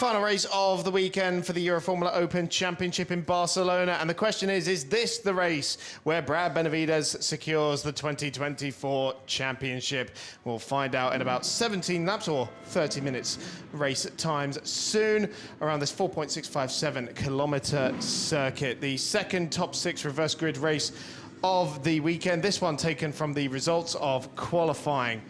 Final race of the weekend for the Euroformula Open Championship in Barcelona. And the question is this the race where Brad Benavides secures the 2024 championship? We'll find out in about 17 laps or 30 minutes race times soon around this 4.657 kilometer circuit. The second top six reverse grid race of the weekend. This one taken from the results of qualifying.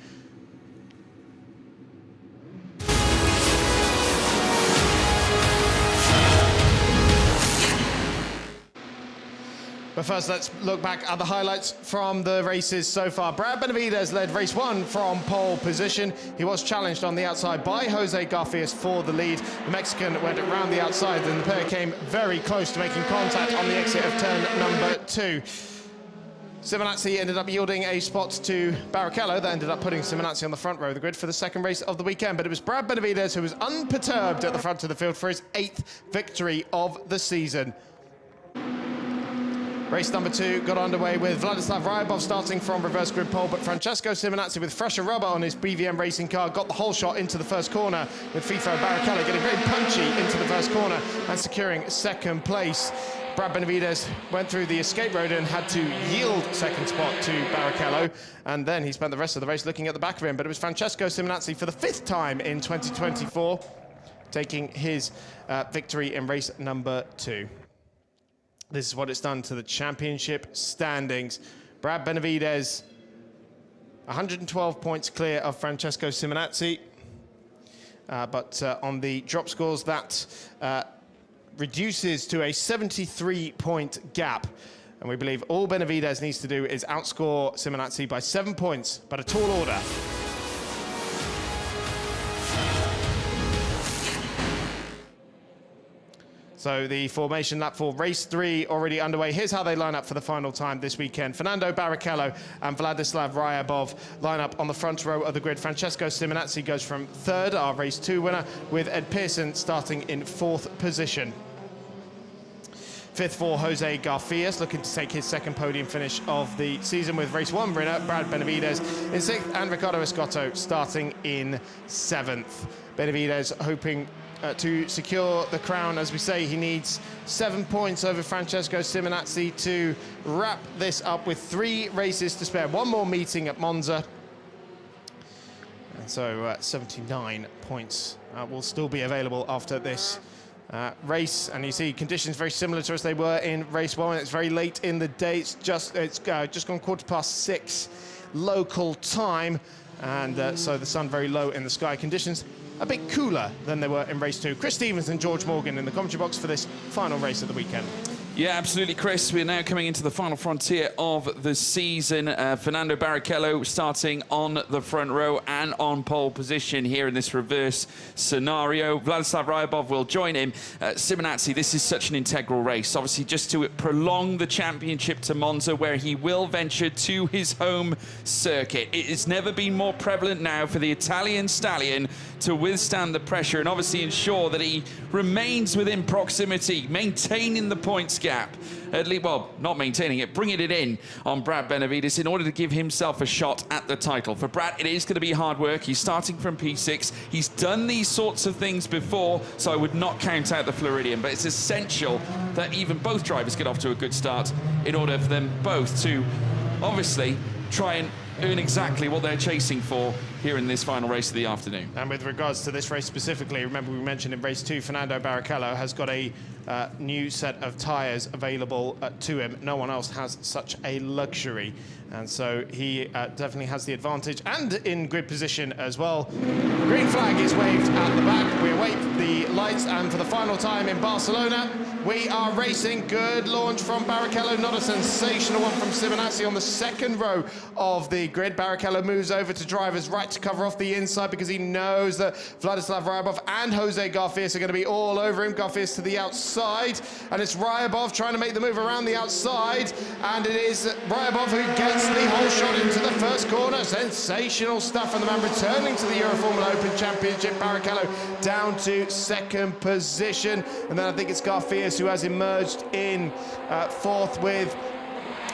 But first, let's look back at the highlights from the races so far. Brad Benavides led race one from pole position. He was challenged on the outside by Jose Garfias for the lead. The Mexican went around the outside, and the pair came very close to making contact on the exit of turn number 2. Simonazzi ended up yielding a spot to Barrichello. That ended up putting Simonazzi on the front row of the grid for the second race of the weekend. But it was Brad Benavides who was unperturbed at the front of the field for his 8th victory of the season. Race number 2 got underway with Vladislav Ryabov starting from reverse grid pole, but Francesco Simonazzi with fresher rubber on his BVM racing car got the whole shot into the first corner, with FIFO Barrichello getting very punchy into the first corner and securing second place. Brad Benavides went through the escape road and had to yield second spot to Barrichello, and then he spent the rest of the race looking at the back of him. But it was Francesco Simonazzi for the 5th time in 2024 taking his victory in race number 2. This is what it's done to the championship standings. Brad Benavides, 112 points clear of Francesco Simonazzi. But on the drop scores, that reduces to a 73-point gap. And we believe all Benavides needs to do is outscore Simonazzi by 7 points, but a tall order. So the formation lap for race 3 already underway. Here's how they line up for the final time this weekend. Fernando Barrichello and Vladislav Ryabov line up on the front row of the grid. Francesco Simonazzi goes from 3rd, our race 2 winner, with Ed Pearson starting in 4th position. 5th for Jose Garfias, looking to take his second podium finish of the season, with race 1 winner Brad Benavides in 6th, and Ricardo Escotto starting in 7th. Benavides hoping to secure the crown. As we say, he needs 7 points over Francesco Simonazzi to wrap this up with 3 races to spare. One more meeting at Monza. And so 79 points will still be available after this race. And you see conditions very similar to as they were in race 1. It's very late in the day. It's just gone 6:15 local time. And so the sun very low in the sky. Conditions a bit cooler than they were in race 2. Chris Stevens and George Morgan in the commentary box for this final race of the weekend. Yeah, absolutely, Chris. We're now coming into the final frontier of the season. Fernando Barrichello starting on the front row and on pole position here in this reverse scenario. Vladislav Ryabov will join him. Simonazzi, this is such an integral race, obviously, just to prolong the championship to Monza, where he will venture to his home circuit. It has never been more prevalent now for the Italian stallion to withstand the pressure and obviously ensure that he remains within proximity, maintaining the points gap. At least, well, not maintaining it, bringing it in on Brad Benavides in order to give himself a shot at the title. For Brad, it is going to be hard work. He's starting from P6. He's done these sorts of things before, so I would not count out the Floridian. But it's essential that even both drivers get off to a good start in order for them both to obviously try and earn exactly what they're chasing for here in this final race of the afternoon. And with regards to this race specifically, remember we mentioned in race 2, Fernando Barrichello has got a new set of tyres available to him. No one else has such a luxury. And so he definitely has the advantage, and in grid position as well. Green flag is waved at the back. We await the lights, and for the final time in Barcelona, we are racing. Good launch from Barrichello, not a sensational one from Simonazzi on the second row of the grid. Barrichello moves over to drivers right to cover off the inside because he knows that Vladislav Ryabov and Jose Garfias are going to be all over him. Garfias to the outside, and it's Ryabov trying to make the move around the outside, and it is Ryabov who gets the whole shot into the first corner. Sensational stuff from the man returning to the Euroformula Open Championship. Barrichello down to second position, and then I think it's Garfias who has emerged in 4th with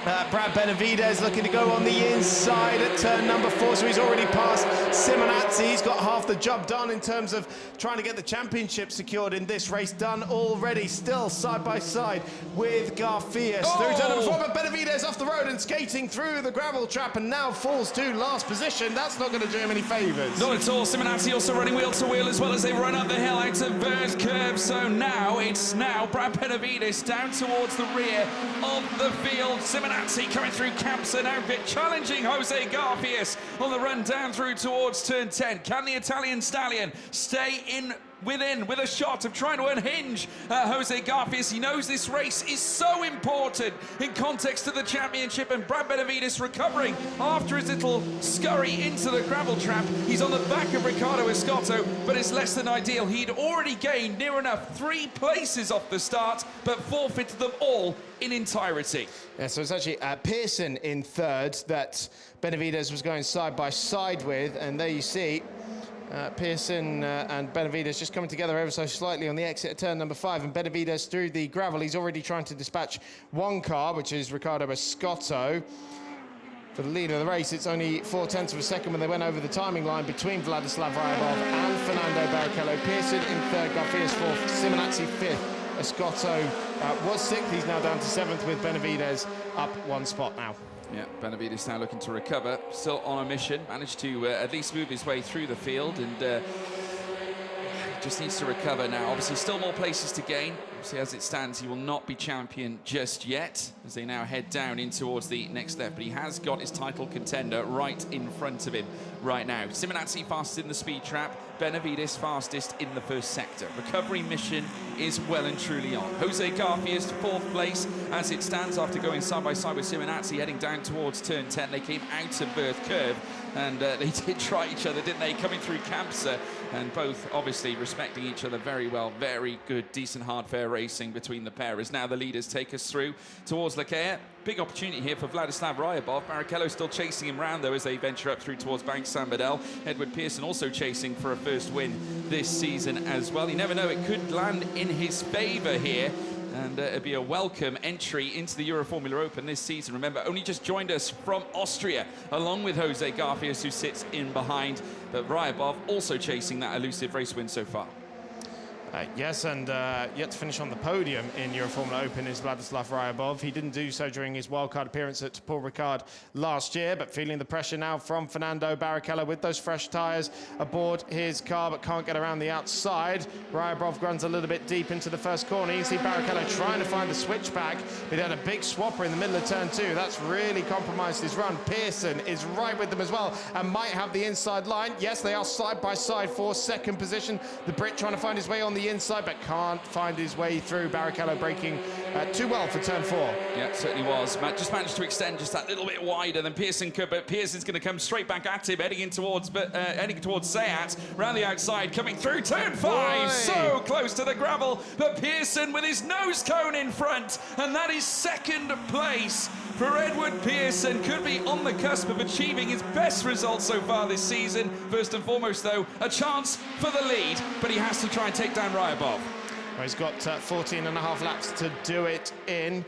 Brad Benavidez looking to go on the inside at turn number 4, so he's already passed Simonazzi. He's got half the job done in terms of trying to get the championship secured in this race. Done already, still side by side with Garfias. Through turn number 4, but Benavidez off the road and skating through the gravel trap and now falls to last position. That's not going to do him any favours. Not at all. Simonazzi also running wheel to wheel as well as they run up the hill out of Ver's curve. So now it's Brad Benavidez down towards the rear of the field. Simonazzi coming through Campson outfit, challenging Jose Garfias on the run down through towards turn 10. Can the Italian stallion stay within with a shot of trying to unhinge Jose Garfias? He knows this race is so important in context of the championship, and Brad Benavidez recovering after his little scurry into the gravel trap. He's on the back of Riccardo Escotto, but it's less than ideal. He'd already gained near enough 3 places off the start, but forfeited them all in entirety. Yeah, so it's actually Pearson in third that Benavidez was going side by side with, and there you see Pearson and Benavidez just coming together ever so slightly on the exit at turn number 5, and Benavidez through the gravel. He's already trying to dispatch one car, which is Riccardo Escotto. For the leader of the race, it's only 0.4 of a second when they went over the timing line between Vladislav Ryabov and Fernando Barrichello. Pearson in third, Garfias fourth, Simonazzi fifth. Escotto was sixth. He's now down to 7th with Benavidez up 1 spot now. Yeah, Benavidez now looking to recover, still on a mission, managed to at least move his way through the field, and just needs to recover now. Obviously still more places to gain. Obviously as it stands, he will not be champion just yet as they now head down in towards the next left, but he has got his title contender right in front of him right now. Simonazzi fastest in the speed trap, Benavidez fastest in the first sector. Recovery mission is well and truly on. Jose Garfias 4th place as it stands after going side by side with Simonazzi heading down towards turn 10. They came out of Verth curve and they did try each other, didn't they, coming through Campsa, and both obviously respecting each other very well. Very good, decent, hard, fair racing between the pair as now the leaders take us through towards Lakea. Big opportunity here for Vladislav Ryabov. Barrichello still chasing him round though as they venture up through towards Bank San Bedell. Edward Pearson also chasing for a first win this season as well. You never know, it could land in his favour here. And it'd be a welcome entry into the Euroformula Open this season. Remember, only just joined us from Austria, along with Jose Garfias, who sits in behind. But Ryabov also chasing that elusive race win so far. Yes, and yet to finish on the podium in Euroformula Open is Vladislav Ryabov. He didn't do so during his wildcard appearance at Paul Ricard last year, but feeling the pressure now from Fernando Barrichello with those fresh tyres aboard his car, but can't get around the outside. Ryabov runs a little bit deep into the first corner. You see Barrichello trying to find the switchback, but he had a big swapper in the middle of turn 2. That's really compromised his run. Pearson is right with them as well and might have the inside line. Yes, they are side by side for second position. The Brit trying to find his way on the inside, but can't find his way through. Barrichello braking too well for turn 4. Yeah, certainly was. Just managed to extend just that little bit wider than Pearson could, but Pearson's going to come straight back at him, heading towards Sayat, round the outside, coming through turn 5. Boy. So close to the gravel, but Pearson with his nose cone in front, and that is 2nd place for Edward Pearson. Could be on the cusp of achieving his best result so far this season. First and foremost, though, a chance for the lead, but he has to try and take down Ryabov. Well, he's got 14 and a half laps to do it in.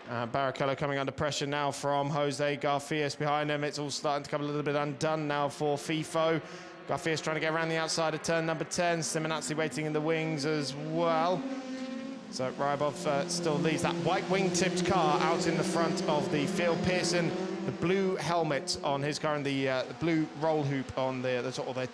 Barrichello coming under pressure now from Jose Garfias behind him. It's all starting to come a little bit undone now for FIFO. Garfias trying to get around the outside of turn number 10. Simonazzi waiting in the wings as well. So Ryabov still leads that white wing-tipped car out in the front of the field. Pearson, the blue helmet on his car and the blue roll hoop on the sort of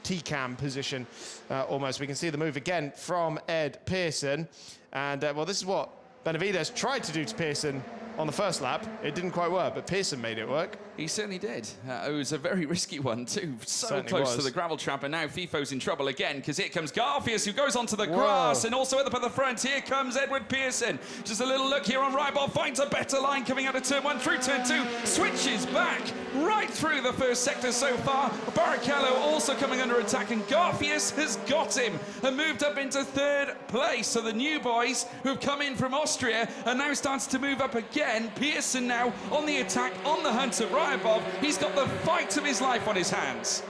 T-cam position almost. We can see the move again from Ed Pearson. And, well, this is what Benavidez tried to do to Pearson on the first lap. It didn't quite work, but Pearson made it work. He certainly did. It was a very risky one, too. So Certainly close was. to the gravel trap, and now FIFO's in trouble again, because here comes Garfias, who goes onto the grass, and also up at the front, here comes Edward Pearson. Just a little look here on Ryabov, finds a better line coming out of turn 1 through turn 2, switches back right through the first sector so far. Barrichello also coming under attack, and Garfias has got him and moved up into 3rd place. So the new boys who've come in from Austria are now starting to move up again. Pearson now on the attack, on the hunt of Ryabov. He's got the fight of his life on his hands.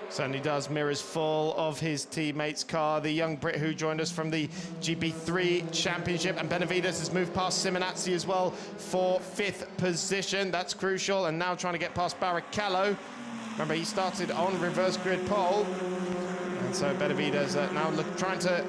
Certainly does. Mirrors full of his teammates' car. The young Brit who joined us from the GP3 Championship. And Benavides has moved past Simonazzi as well for 5th position. That's crucial. And now trying to get past Barrichello. Remember, he started on reverse grid pole. And so Benavides now trying to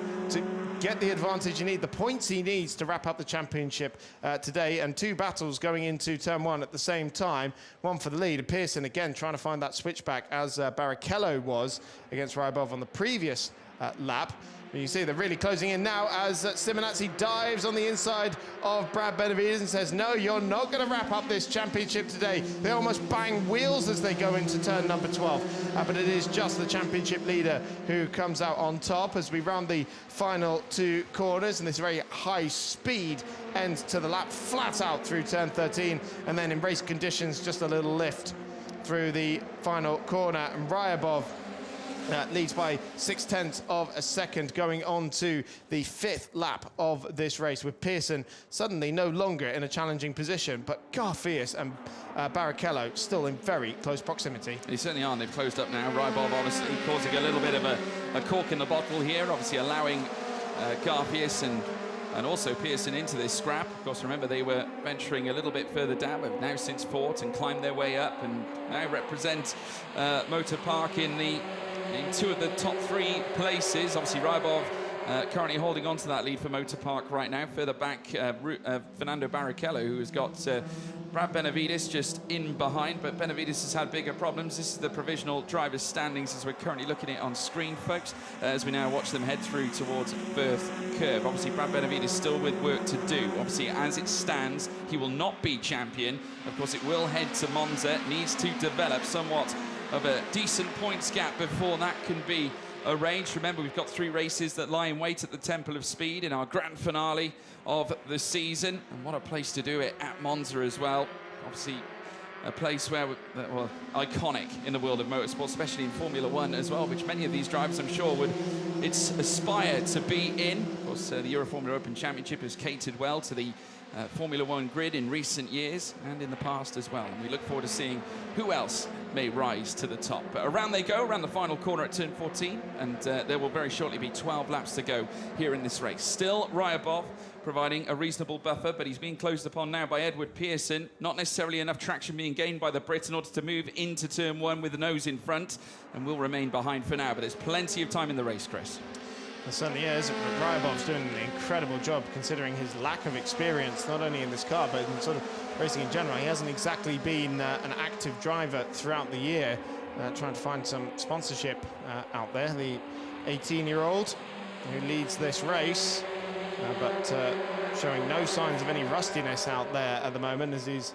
get the advantage he needs, the points he needs to wrap up the championship today. And 2 battles going into turn 1 at the same time. One for the lead. And Pearson again trying to find that switchback as Barrichello was against Rybov on the previous lap. You see they're really closing in now as Simonazzi dives on the inside of Brad Benavides and says, no, you're not going to wrap up this championship today. They almost bang wheels as they go into turn number 12. But it is just the championship leader who comes out on top as we round the final 2 corners and this very high speed end to the lap, flat out through turn 13. And then in race conditions, just a little lift through the final corner. And Ryabov leads by 0.6 of a second going on to the 5th lap of this race, with Pearson suddenly no longer in a challenging position, but Garfias and Barrichello still in very close proximity. They certainly are. They've closed up now. Rybov obviously causing a little bit of a cork in the bottle here, obviously allowing Garfias and also Pearson into this scrap. Of course, remember, they were venturing a little bit further down, but now since fought and climbed their way up and now represent Motor Park in 2 of the top 3 places. Obviously, Rybov currently holding on to that lead for Motor Park right now. Further back, Fernando Barrichello, who has got Brad Benavides just in behind, but Benavides has had bigger problems. This is the provisional driver's standings as we're currently looking at it on screen, folks, as we now watch them head through towards Firth Curve. Obviously, Brad Benavides still with work to do. Obviously, as it stands, he will not be champion. Of course, it will head to Monza. It needs to develop somewhat of a decent points gap before that can be arranged. Remember, we've got 3 races that lie in wait at the Temple of Speed in our grand finale of the season. And what a place to do it at Monza as well. Obviously, a place where, well, iconic in the world of motorsport, especially in Formula 1 as well, which many of these drivers, I'm sure, would aspire to be in. Of course, the Euroformula Open Championship has catered well to the Formula 1 grid in recent years and in the past as well. And we look forward to seeing who else may rise to the top. But around they go, around the final corner at turn 14, and there will very shortly be 12 laps to go here in this race. Still Ryabov providing a reasonable buffer, but he's being closed upon now by Edward Pearson. Not necessarily enough traction being gained by the Brit in order to move into turn 1 with the nose in front, and will remain behind for now. But there's plenty of time in the race, Chris. It certainly is. Ryabov's doing an incredible job considering his lack of experience, not only in this car, but in sort of racing in general. He hasn't exactly been an active driver throughout the year, trying to find some sponsorship out there. The 18-year-old who leads this race, but showing no signs of any rustiness out there at the moment as he's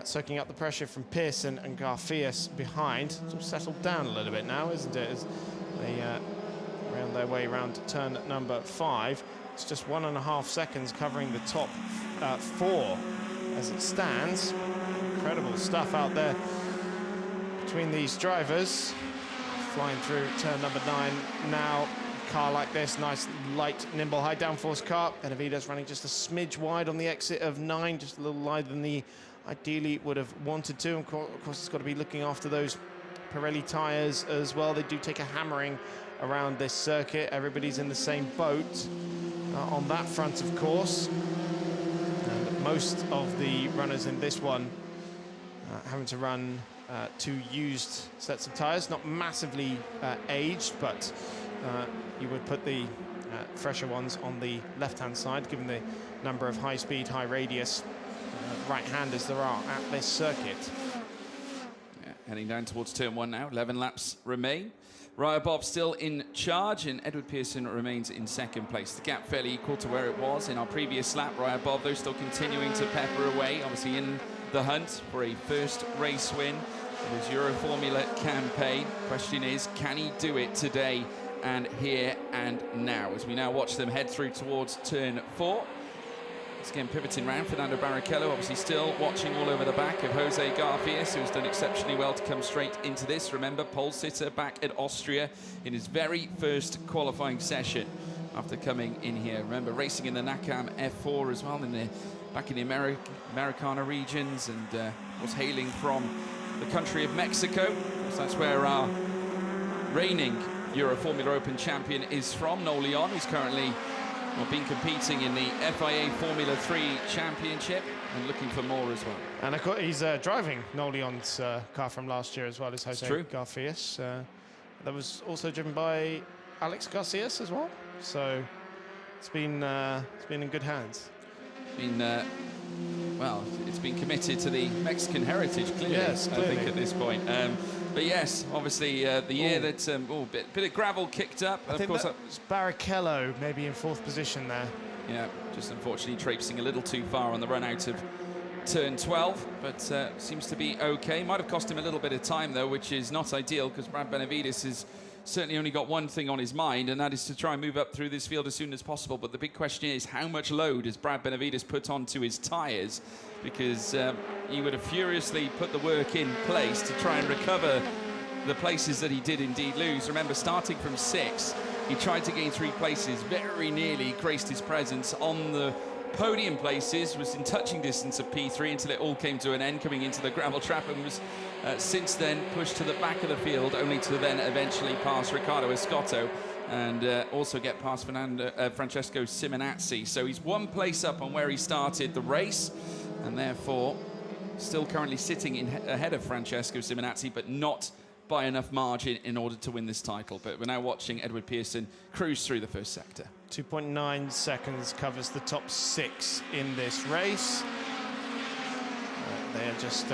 soaking up the pressure from Pearson and Garfias behind. Sort of settled down a little bit now, isn't it? As they round their way around to turn number 5. It's just 1.5 seconds covering the top 4 as it stands. Incredible stuff out there between these drivers. Flying through turn number 9 now. Car like this, nice, light, nimble, high downforce car. Benavides running just a smidge wide on the exit of 9, just a little wider than he ideally would have wanted to. Of course, it's got to be looking after those Pirelli tyres as well. They do take a hammering around this circuit. Everybody's in the same boat on that front, of course. And most of the runners in this one having to run 2 used sets of tyres, not massively aged, but you would put the fresher ones on the left-hand side, given the number of high-speed, high-radius right-handers there are at this circuit. Yeah, heading down towards turn 1 now. 11 laps remain. Ryabov still in charge, and Edward Pearson remains in 2nd place. The gap fairly equal to where it was in our previous lap. Ryabov, though, still continuing to pepper away, obviously in the hunt for a first race win in his Euroformula campaign. Question is, can he do it today and here and now? As we now watch them head through towards turn 4. Once again, pivoting round, Fernando Barrichello obviously still watching all over the back of Jose Garfias, who's done exceptionally well to come straight into this. Remember, pole sitter back at Austria in his very first qualifying session after coming in here. Remember, racing in the Nakam F4 as well, back in the Americana regions, and was hailing from the country of Mexico. So that's where our reigning Euroformula Open champion is from, Noel Leon, who's currently been competing in the FIA Formula 3 Championship and looking for more as well. And of course, he's driving Noel Leon's car from last year as well as Jose Garcias. That was also driven by Alex Garcias as well. So it's been in good hands. Well, it's been committed to the Mexican heritage, clearly, yes, clearly. I think, at this point. But yes, obviously, the year that bit of gravel kicked up. I think that's Barrichello maybe in 4th position there. Yeah, just unfortunately traipsing a little too far on the run out of turn 12, but seems to be okay. Might have cost him a little bit of time, though, which is not ideal, because Brad Benavides has certainly only got one thing on his mind, and that is to try and move up through this field as soon as possible. But the big question is, how much load has Brad Benavides put onto his tyres? Because he would have furiously put the work in place to try and recover the places that he did indeed lose. Remember, starting from 6, he tried to gain 3 places, very nearly graced his presence on the podium places, was in touching distance of P3 until it all came to an end coming into the gravel trap, and was since then pushed to the back of the field, only to then eventually pass Riccardo Escotto and also get past Francesco Simonazzi. So he's 1 place up on where he started the race, and therefore still currently sitting ahead of Francesco Simonazzi, but not by enough margin in order to win this title. But we're now watching Edward Pearson cruise through the first sector. 2.9 seconds covers the top 6 in this race. They are just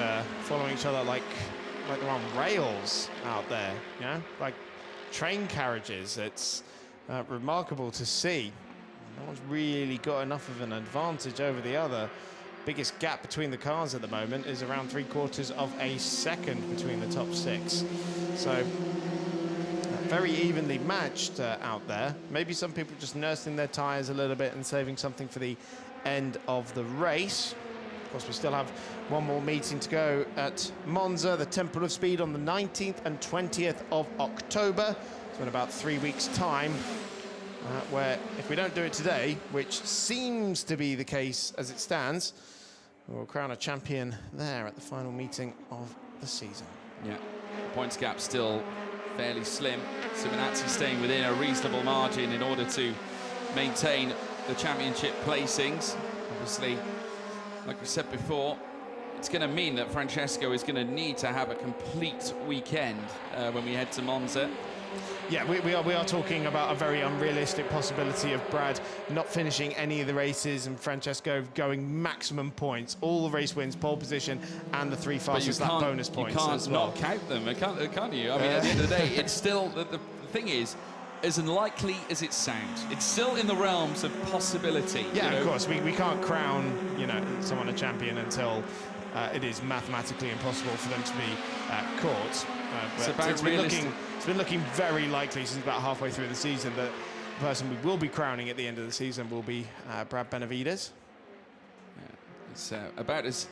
following each other like they're on rails out there, yeah, like train carriages. It's remarkable to see. No one's really got enough of an advantage over the other. Biggest gap between the cars at the moment is around 3/4 of a second between the top 6. So very evenly matched out there. Maybe some people just nursing their tyres a little bit and saving something for the end of the race. Of course, we still have one more meeting to go at Monza, the Temple of Speed, on the 19th and 20th of October. So in about 3 weeks' time, where if we don't do it today, which seems to be the case as it stands, we'll crown a champion there at the final meeting of the season. Yeah, the points gap still fairly slim. Simonazzi staying within a reasonable margin in order to maintain the championship placings. Obviously, like we said before, it's going to mean that Francesco is going to need to have a complete weekend when we head to Monza. Yeah, we are talking about a very unrealistic possibility of Brad not finishing any of the races and Francesco going maximum points, all the race wins, pole position, and the 3 fastest lap bonus points. You can't as well. not count them, can't you? I mean, at the end of the day, it's still the thing is, as unlikely as it sounds, it's still in the realms of possibility. Yeah, of course, we can't crown someone a champion until it is mathematically impossible for them to be caught. It's been looking very likely since about halfway through the season that the person we will be crowning at the end of the season will be Brad Benavides. Yeah, it's about as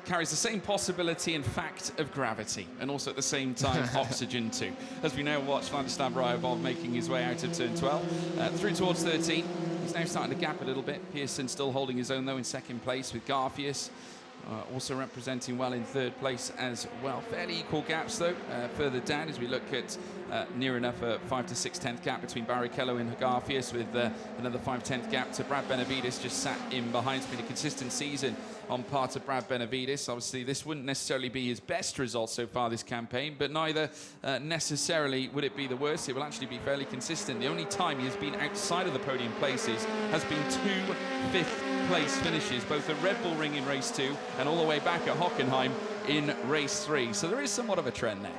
carries the same possibility and fact of gravity, and also at the same time oxygen too. As we now watch Vladislav Ryabov making his way out of turn 12 through towards 13. He's now starting to gap a little bit. Pearson still holding his own though in 2nd place with Garfias. Also representing well in 3rd place as well. Fairly equal gaps though further down as we look at near enough a 5 to 6/10 gap between Barrichello and Garfias, with another 5/10 gap to Brad Benavides just sat in behind. It's been a consistent season on part of Brad Benavides. Obviously this wouldn't necessarily be his best result so far this campaign, but neither necessarily would it be the worst. It will actually be fairly consistent. The only time he has been outside of the podium places has been 2 5th place finishes, both at Red Bull Ring in race 2 and all the way back at Hockenheim in race 3. So there is somewhat of a trend there.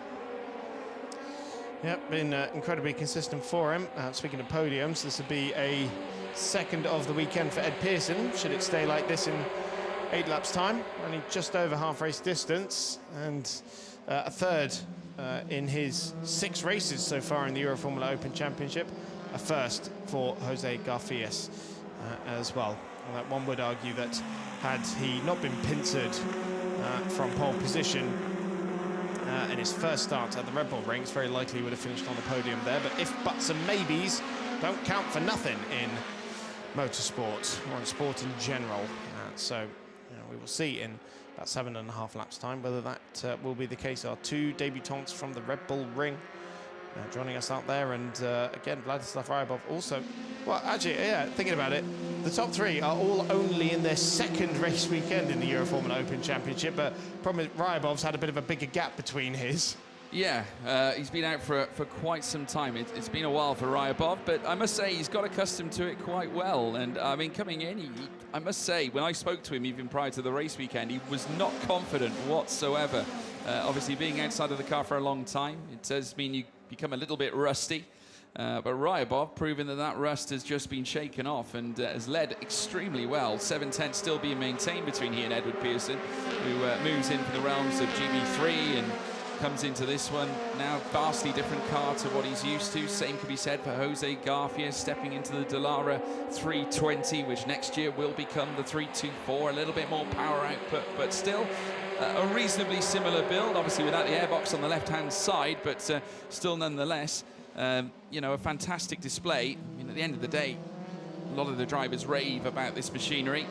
Yep, been incredibly consistent for him. Speaking of podiums, this would be a 2nd of the weekend for Ed Pearson, should it stay like this in 8 laps time. Only just over half race distance, and a 3rd in his 6 races so far in the Euroformula Open Championship. A 1st for Jose Garfias as well. That one would argue that had he not been pincered from pole position in his first start at the Red Bull Ring, it's very likely he would have finished on the podium there. But if buts and maybes don't count for nothing in motorsport or in sport in general. So we will see in about 7.5 laps time whether that will be the case. Our 2 debutants from the Red Bull Ring joining us out there. And again, Vladislav Ryabov also, well, actually, yeah, thinking about it, the top three are all only in their second race weekend in the Euroformula Open Championship, but problem is Ryabov's had a bit of a bigger gap between his. Yeah, he's been out for quite some time. It's been a while for Ryabov, but I must say he's got accustomed to it quite well. And I mean, coming in, I must say, when I spoke to him even prior to the race weekend, he was not confident whatsoever. Obviously, being outside of the car for a long time, it does mean you become a little bit rusty. But Ryabov proving that rust has just been shaken off and has led extremely well. 7/10 still being maintained between he and Edward Pearson, who moves in from the realms of GB3 and comes into this one now vastly different car to what he's used to. Same can be said for Jose Garcia stepping into the Dallara 320, which next year will become the 324. A little bit more power output, but still a reasonably similar build, obviously without the airbox on the left-hand side, but still nonetheless, you know, a fantastic display. I mean, at the end of the day, a lot of the drivers rave about this machinery.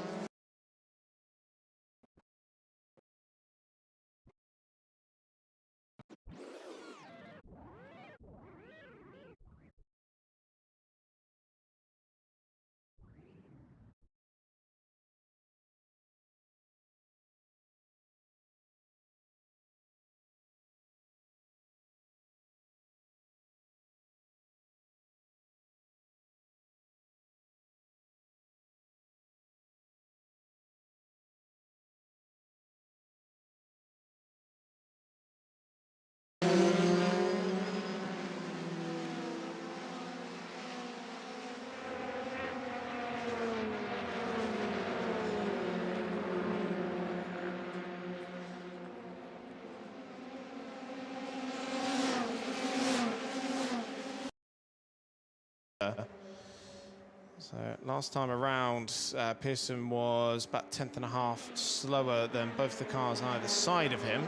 So last time around, Pearson was about 10th.5 slower than both the cars on either side of him.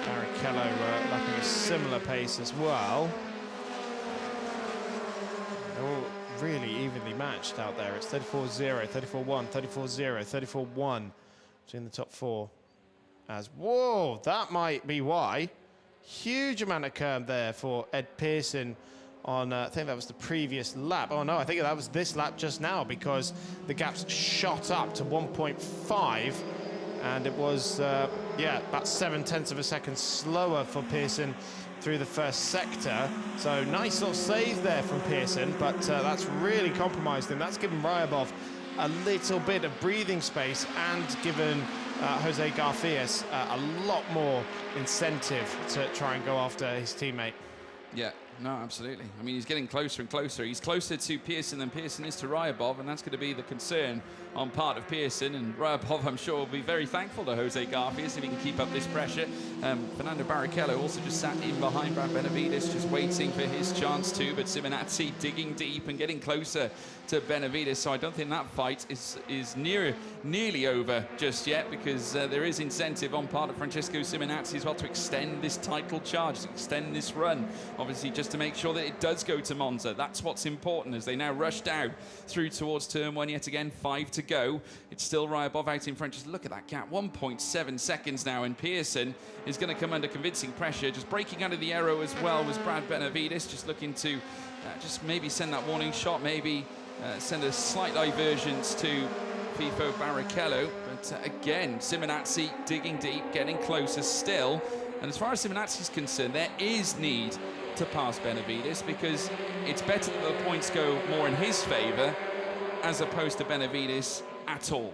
Barrichello lapping a similar pace as well. They're all really evenly matched out there. It's 34-0, 34-1, 34-0, 34-1 between the top four. As whoa, that might be why. Huge amount of curb there for Ed Pearson on, I think that was the previous lap. Oh no, I think that was this lap just now, because the gap's shot up to 1.5, and it was, yeah, about 7/10 of a second slower for Pearson through the first sector. So nice little save there from Pearson, but that's really compromised him. That's given Ryabov a little bit of breathing space and given Jose Garfias a lot more incentive to try and go after his teammate. Yeah, no, absolutely. I mean, he's getting closer and closer. He's closer to Pearson than Pearson is to Ryabov, and that's going to be the concern on part of Pearson. And Ryabov, I'm sure, will be very thankful to Jose Garfias if he can keep up this pressure. Fernando Barrichello also just sat in behind Brad Benavides, just waiting for his chance too, but Simonazzi digging deep and getting closer to Benavides. So I don't think that fight is nearly over just yet, because there is incentive on part of Francesco Simonazzi as well to extend this title charge, to extend this run. Obviously, just to make sure that it does go to Monza. That's what's important as they now rush down through towards turn one yet again. 5 to go. It's still Ryabov out in front. Just look at that gap, 1.7 seconds now, and Pearson is going to come under convincing pressure. Just breaking out of the aero as well was Brad Benavides, just looking to just maybe send that warning shot, maybe send a slight divergence to FIFO Barrichello. But again, Simonazzi digging deep, getting closer still. And as far as Simonazzi is concerned, there is need to pass Benavides, because it's better that the points go more in his favour as opposed to Benavides at all.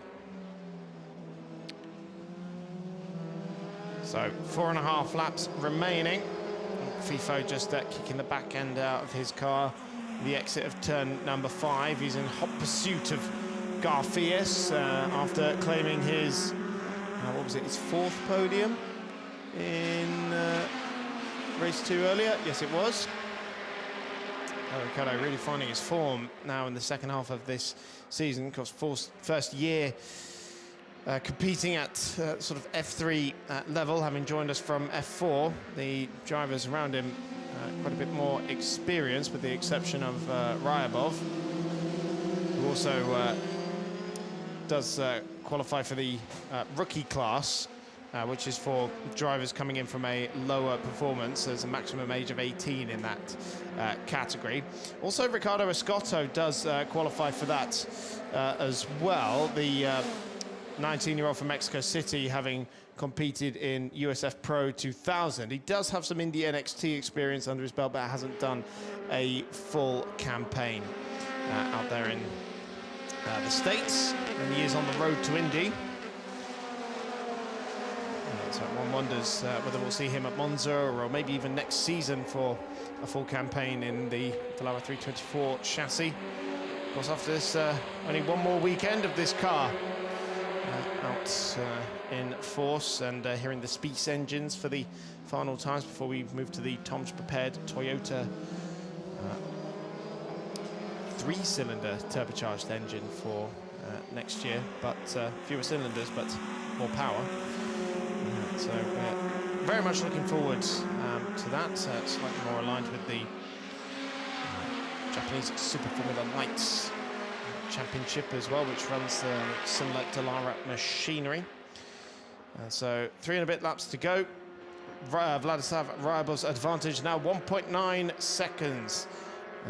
So 4.5 laps remaining. FIFO just kicking the back end out of his car. The exit of turn number 5. He's in hot pursuit of Garfias after claiming his, what was it, his 4th podium in race 2 earlier. Yes, it was. Ricardo really finding his form now in the second half of this season. Of course, first year competing at sort of F3 level, having joined us from F4. The drivers around him quite a bit more experience, with the exception of Ryabov, who also does qualify for the rookie class which is for drivers coming in from a lower performance. There's a maximum age of 18 in that category. Also, Ricardo Escotto does qualify for that as well. The 19-year-old from Mexico City, having competed in USF Pro 2000. He does have some Indy NXT experience under his belt, but hasn't done a full campaign out there in the States. And he is on the road to Indy. So one wonders whether we'll see him at Monza or maybe even next season for a full campaign in the Dallara 324 chassis. Of course, after this, only one more weekend of this car out in force, and hearing the Spice engines for the final times before we move to the Tom's prepared Toyota 3-cylinder turbocharged engine for next year, but fewer cylinders but more power. So we're very much looking forward to that. Slightly more aligned with the Japanese Super Formula Light Championship as well, which runs the similar Dallara machinery. So 3 and a bit laps to go. Vladislav Ryabov's advantage now 1.9 seconds,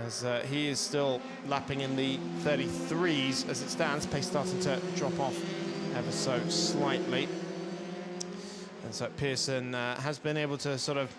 as he is still lapping in the 33s as it stands. Pace starting to drop off ever so slightly. And so Pearson has been able to sort of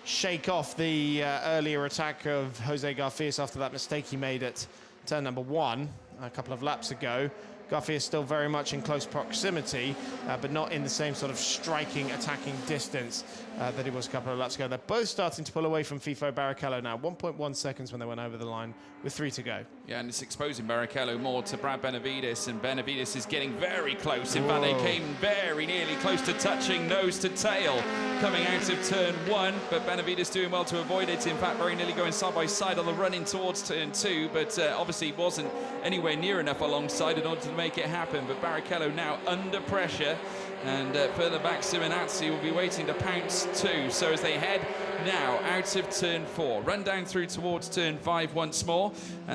shake off the earlier attack of Jose Garfias after that mistake he made at turn number 1 a couple of laps ago. Garfias still very much in close proximity, but not in the same sort of striking, attacking distance that he was a couple of laps ago. They're both starting to pull away from FIFO Barrichello now. 1.1 seconds when they went over the line with 3 to go. Yeah, and it's exposing Barrichello more to Brad Benavides, and Benavides is getting very close. In fact, they came very nearly close to touching nose to tail coming out of turn 1, but Benavides doing well to avoid it. In fact, very nearly going side by side on the run in towards turn 2, but obviously wasn't anywhere near enough alongside in order to make it happen. But Barrichello now under pressure, and further back Simonazzi will be waiting to pounce too. So as they head now out of turn 4, run down through towards turn 5 once more.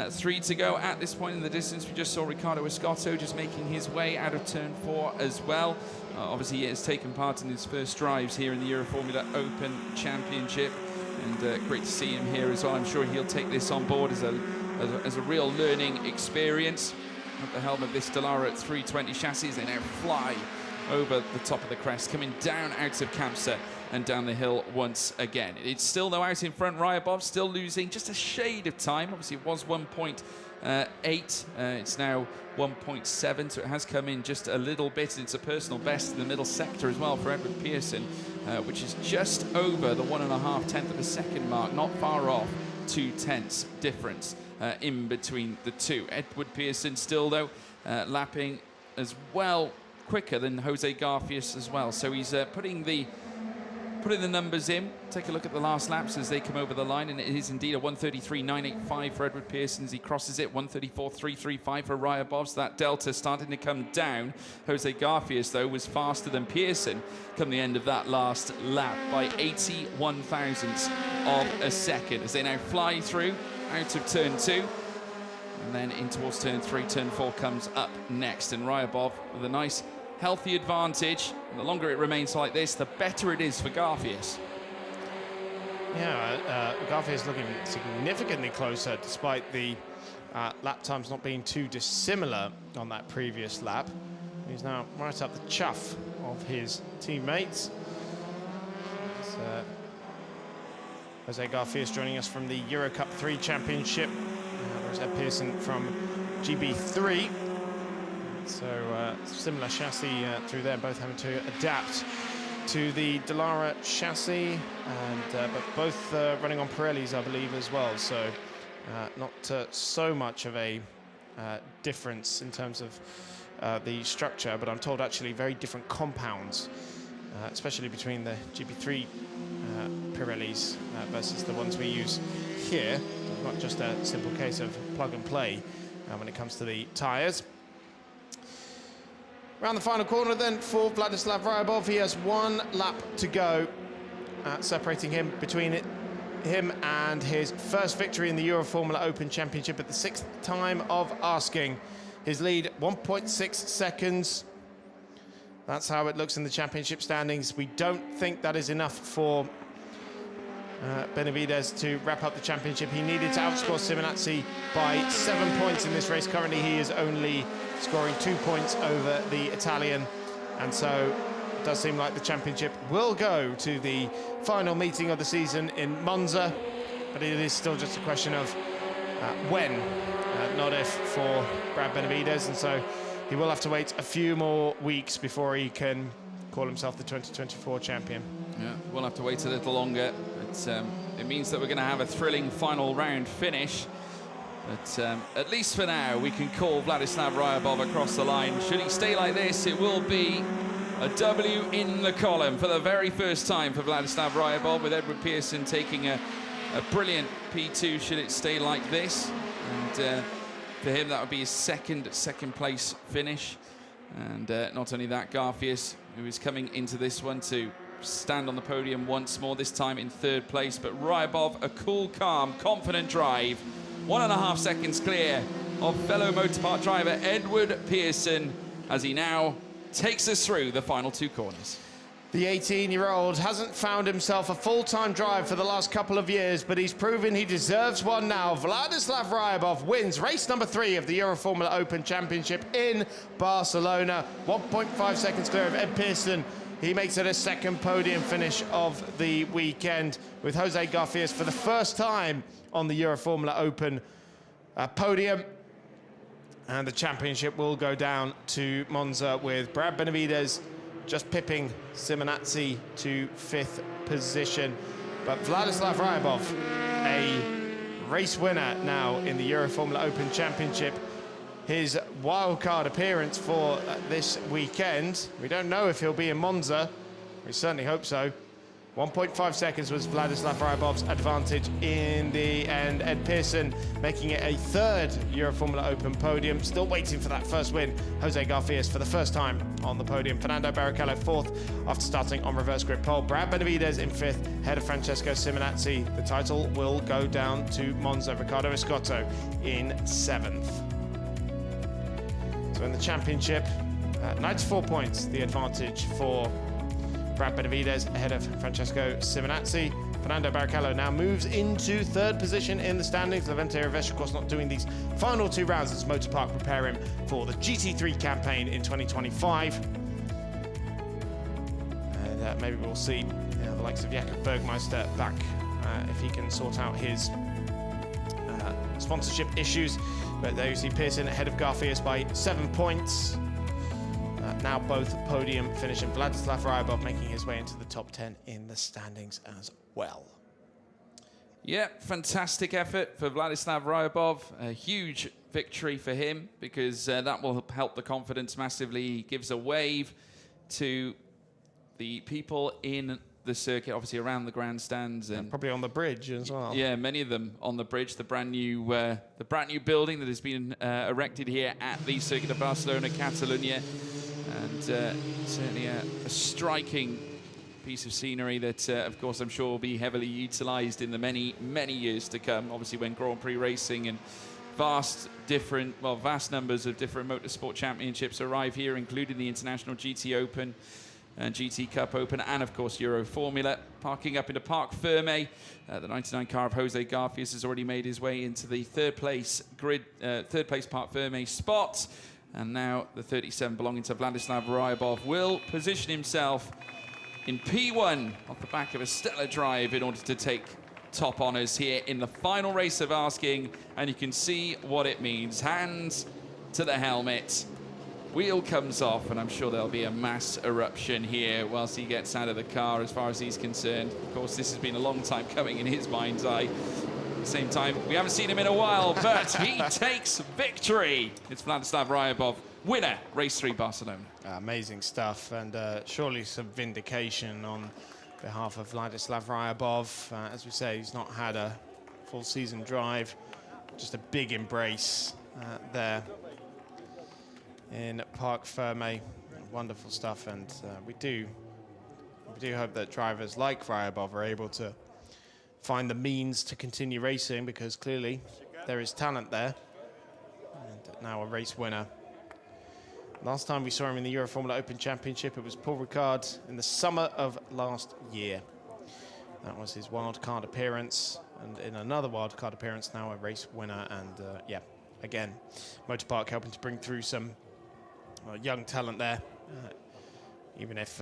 3 to go at this point in the distance. We just saw Ricardo Escotto just making his way out of turn 4 as well. Obviously he has taken part in his first drives here in the Euroformula Open Championship, and great to see him here as well. I'm sure he'll take this on board as a real learning experience. At the helm of this Dallara 320 chassis, they now fly over the top of the crest, coming down out of Kamsa and down the hill once again. It's still, though, out in front. Ryabov still losing just a shade of time. Obviously, it was 1.8. It's now 1.7, so it has come in just a little bit. It's a personal best in the middle sector as well for Edward Pearson, which is just over the 1.5 of a second mark, not far off 0.2 difference in between the two. Edward Pearson still, though, lapping as well quicker than Jose Garfias as well. So he's putting the numbers in. Take a look at the last laps as they come over the line, and it is indeed a 1:33.985 for Edward Pearson as he crosses it. 1:34.335 for Ryabov. That delta starting to come down. Jose Garfias, though, was faster than Pearson come the end of that last lap by 81 thousandths of a second as they now fly through out of turn 2 and then in towards turn 3. Turn 4 comes up next, and Ryabov with a nice healthy advantage. And the longer it remains like this, the better it is for Garfias. Yeah, Garfias looking significantly closer despite the lap times not being too dissimilar on that previous lap. He's now right up the chuff of his teammates. Jose Garfias joining us from the Euro Cup 3 Championship. There's Ed Pearson from GB3. So similar chassis through there, both having to adapt to the Dallara chassis, and but both running on Pirellis, I believe, as well. So not so much of a difference in terms of the structure, but I'm told actually very different compounds, especially between the GB3 Pirellis versus the ones we use here. Not just a simple case of plug and play when it comes to the tyres. Around the final corner then for Vladislav Ryabov. He has 1 lap to go, separating him between him and his first victory in the Euroformula Open Championship at the 6th time of asking. His lead 1.6 seconds. That's how it looks in the championship standings. We don't think that is enough for Benavides to wrap up the championship. He needed to outscore Simonazzi by 7 points in this race. Currently, he is only scoring 2 points over the Italian. And so it does seem like the championship will go to the final meeting of the season in Monza. But it is still just a question of when, not if, for Brad Benavides. And so he will have to wait a few more weeks before he can call himself the 2024 champion. Yeah, we'll have to wait a little longer, but it means that we're going to have a thrilling final round finish. But at least for now, we can call Vladislav Ryabov across the line. Should he stay like this, it will be a W in the column for the very first time for Vladislav Ryabov, with Edward Pearson taking a brilliant P2 should it stay like this. And for him, that would be his second place finish. And not only that, Garfias, who is coming into this one to stand on the podium once more, this time in third place. But Ryabov, a cool, calm, confident drive. 1.5 seconds clear of fellow motorpark driver Edward Pearson as he now takes us through the final 2 corners. The 18-year-old hasn't found himself a full-time drive for the last couple of years, but he's proven he deserves one now. Vladislav Ryabov wins race number 3 of the Euroformula Open Championship in Barcelona. 1.5 seconds clear of Ed Pearson. He makes it a second podium finish of the weekend, with Jose Garfias for the first time on the Euroformula Open podium. And the championship will go down to Monza, with Brad Benavides just pipping Simonazzi to 5th position. But Vladislav Ryabov, a race winner now in the Euroformula Open Championship. His wildcard appearance for this weekend. We don't know if he'll be in Monza. We certainly hope so. 1.5 seconds was Vladislav Ryabov's advantage in the end. Ed Pearson making it a 3rd Euroformula Open podium. Still waiting for that first win. Jose Garfias for the first time on the podium. Fernando Barrichello 4th after starting on reverse grid pole. Brad Benavides in 5th, ahead of Francesco Simonazzi. The title will go down to Monza. Riccardo Escotto in 7th. So in the championship, 94 points, the advantage for Brad Benavides ahead of Francesco Simonazzi. Fernando Barrichello now moves into 3rd position in the standings. Levente Revesh, of course, not doing these final 2 rounds as Motorpark prepare him for the GT3 campaign in 2025. And maybe we'll see the likes of Jakob Bergmeister back if he can sort out his sponsorship issues. But there you see Pearson ahead of Garfias by 7 points. Now both podium finishing. Vladislav Ryabov making his way into the top 10 in the standings as well. Yeah, fantastic effort for Vladislav Ryabov. A huge victory for him, because that will help the confidence massively. He gives a wave to the people in the circuit, obviously around the grandstands, and probably on the bridge as well. Yeah, many of them on the bridge. The brand new building that has been erected here at the Circuit of Barcelona, Catalonia. And certainly a striking piece of scenery that, of course, I'm sure will be heavily utilised in the many, many years to come. Obviously, when Grand Prix racing and vast numbers of different motorsport championships arrive here, including the International GT Open and GT Cup Open, and, of course, Euroformula. Parking up into Parc Ferme, the 99 car of Jose Garfias has already made his way into the third place Parc Ferme spot. And now the 37 belonging to Vladislav Ryabov will position himself in P1 off the back of a stellar drive in order to take top honours here in the final race of asking. And you can see what it means. Hands to the helmet. Wheel comes off, and I'm sure there'll be a mass eruption here whilst he gets out of the car as far as he's concerned. Of course, this has been a long time coming in his mind's eye. At the same time, we haven't seen him in a while, but he takes victory. It's Vladislav Ryabov, winner, race 3 Barcelona. Amazing stuff, and surely some vindication on behalf of Vladislav Ryabov. As we say, he's not had a full season drive. Just a big embrace there in Parc Ferme. Wonderful stuff, and we do hope that drivers like Ryabov are able to find the means to continue racing, because clearly there is talent there. And now a race winner Last time we saw him in the Euroformula Open Championship, it was Paul Ricard in the summer of last year. That was his wildcard appearance, and in another wildcard appearance now, a race winner, and yeah, again, Motorpark helping to bring through some young talent there, even if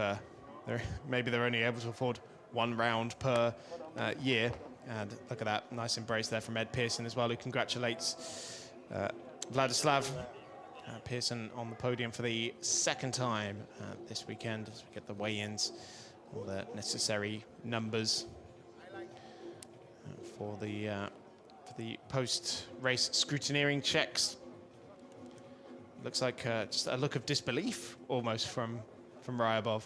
maybe they're only able to afford one round per year. And look at that, nice embrace there from Ed Pearson as well, who congratulates Vladislav. Pearson on the podium for the second time this weekend as we get the weigh-ins, all the necessary numbers for the post-race scrutineering checks. Looks like just a look of disbelief almost from Ryabov.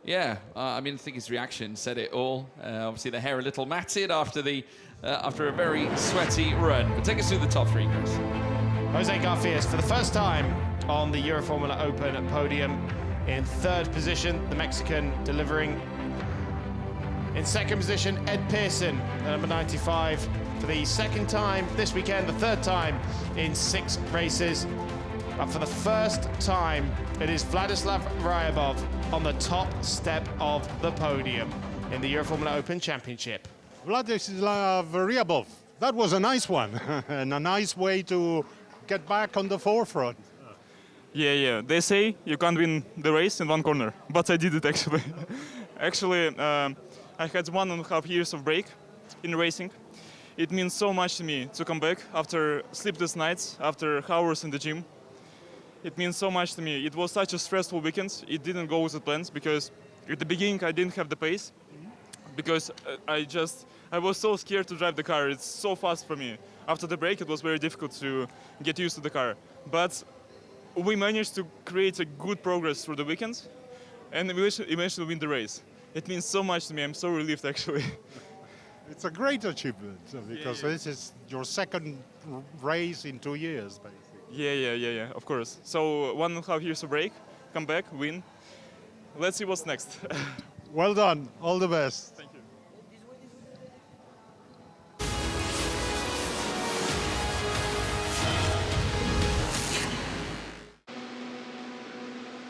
Yeah, I mean, I think his reaction said it all. Obviously, the hair a little matted after a very sweaty run. But take us through the top three, Chris. Jose Garfias, for the first time on the Euroformula Open podium, in third position, the Mexican delivering. In second position, Ed Pearson, the number 95, for the second time this weekend, the third time in 6 races. But for the first time, it is Vladislav Ryabov on the top step of the podium in the Euroformula Open Championship. Vladislav Ryabov, that was a nice one, and a nice way to get back on the forefront. Yeah. They say you can't win the race in one corner, but I did it actually. Actually, I had 1.5 years of break in racing. It means so much to me to come back after sleepless nights, after hours in the gym. It means so much to me. It was such a stressful weekend. It didn't go as it planned because at the beginning I didn't have the pace because I was so scared to drive the car. It's so fast for me. After the break, it was very difficult to get used to the car. But we managed to create a good progress through the weekend and eventually win the race. It means so much to me. I'm so relieved, actually. It's a great achievement because this is your second race in 2 years, basically. Yeah, of course. So 1.5 years of break, come back, win. Let's see what's next. Well done. All the best. Thank you.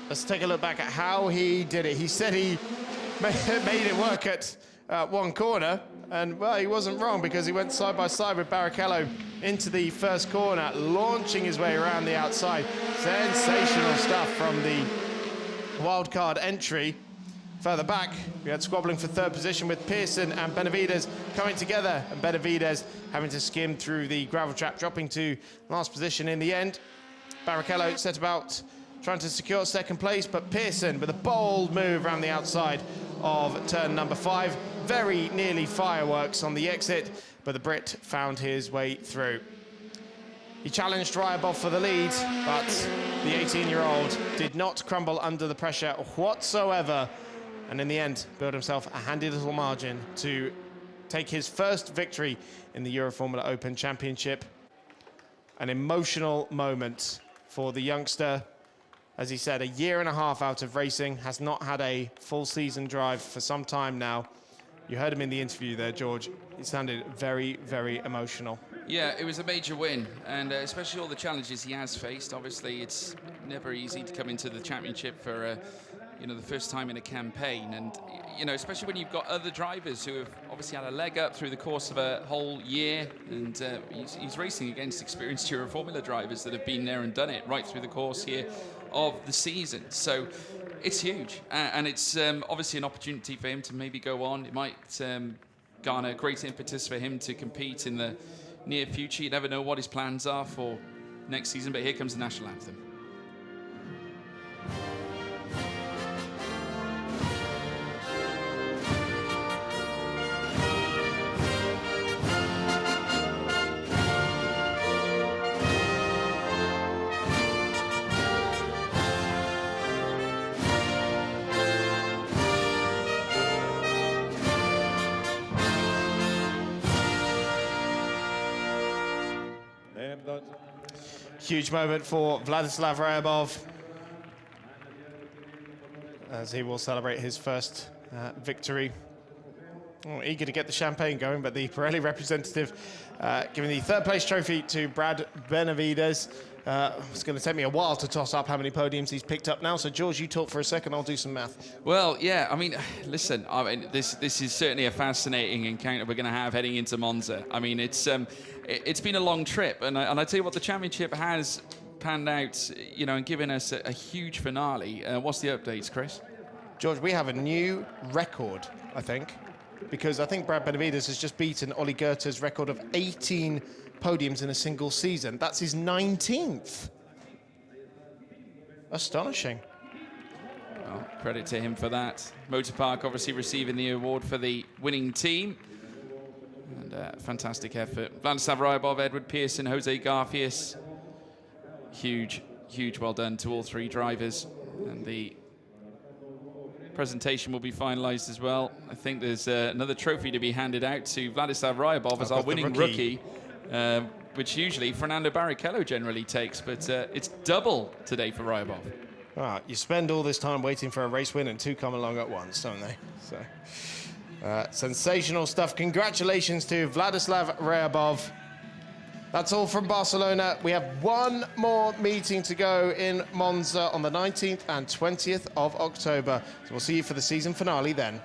Let's take a look back at how he did it. He said he made it work at one corner, and well, he wasn't wrong because he went side by side with Barrichello into the first corner, launching his way around the outside. Sensational stuff from the wildcard entry. Further back, we had squabbling for third position with Pearson and Benavides coming together, and Benavides having to skim through the gravel trap, dropping to last position in the end. Barrichello set about trying to secure second place, but Pearson with a bold move around the outside of turn number 5. Very nearly fireworks on the exit, but the Brit found his way through. He challenged Ryabov for the lead, but the 18-year-old did not crumble under the pressure whatsoever, and in the end built himself a handy little margin to take his first victory in the Euroformula Open Championship. An emotional moment for the youngster. As he said, 1.5 years out of racing, has not had a full season drive for some time now. You heard him in the interview there, George. He sounded very, very emotional. Yeah, it was a major win, and especially all the challenges he has faced. Obviously, it's never easy to come into the championship for the first time in a campaign, and especially when you've got other drivers who have obviously had a leg up through the course of a whole year, and he's racing against experienced Euroformula drivers that have been there and done it right through the course here of the season. So it's huge, and it's obviously an opportunity for him to maybe go on. It might garner great impetus for him to compete in the near future. You never know what his plans are for next season, but here comes the national anthem. Huge moment for Vladislav Ryabov as he will celebrate his first victory. Oh, eager to get the champagne going, but the Pirelli representative giving the third place trophy to Brad Benavides. It's going to take me a while to toss up how many podiums he's picked up now. So, George, you talk for a second. I'll do some math. Well, yeah, I mean, listen, this is certainly a fascinating encounter we're going to have heading into Monza. I mean, it's been a long trip, and I tell you what, the championship has panned out, you know, and given us a huge finale. What's the updates, Chris? George, we have a new record, I think, because I think Brad Benavides has just beaten Ollie Goethe's record of 18 podiums in a single season. That's his 19th. Astonishing. Well, credit to him for that. Motor Park obviously receiving the award for the winning team. And fantastic effort. Vladislav Ryabov, Edward Pearson, Jose Garfias. Huge well done to all three drivers. And the presentation will be finalised as well. I think there's another trophy to be handed out to Vladislav Ryabov as our winning rookie. Which usually Fernando Barrichello generally takes, but it's double today for Ryabov. Ah, you spend all this time waiting for a race win and two come along at once, don't they? So, sensational stuff. Congratulations to Vladislav Ryabov. That's all from Barcelona. We have one more meeting to go in Monza on the 19th and 20th of October. So we'll see you for the season finale then.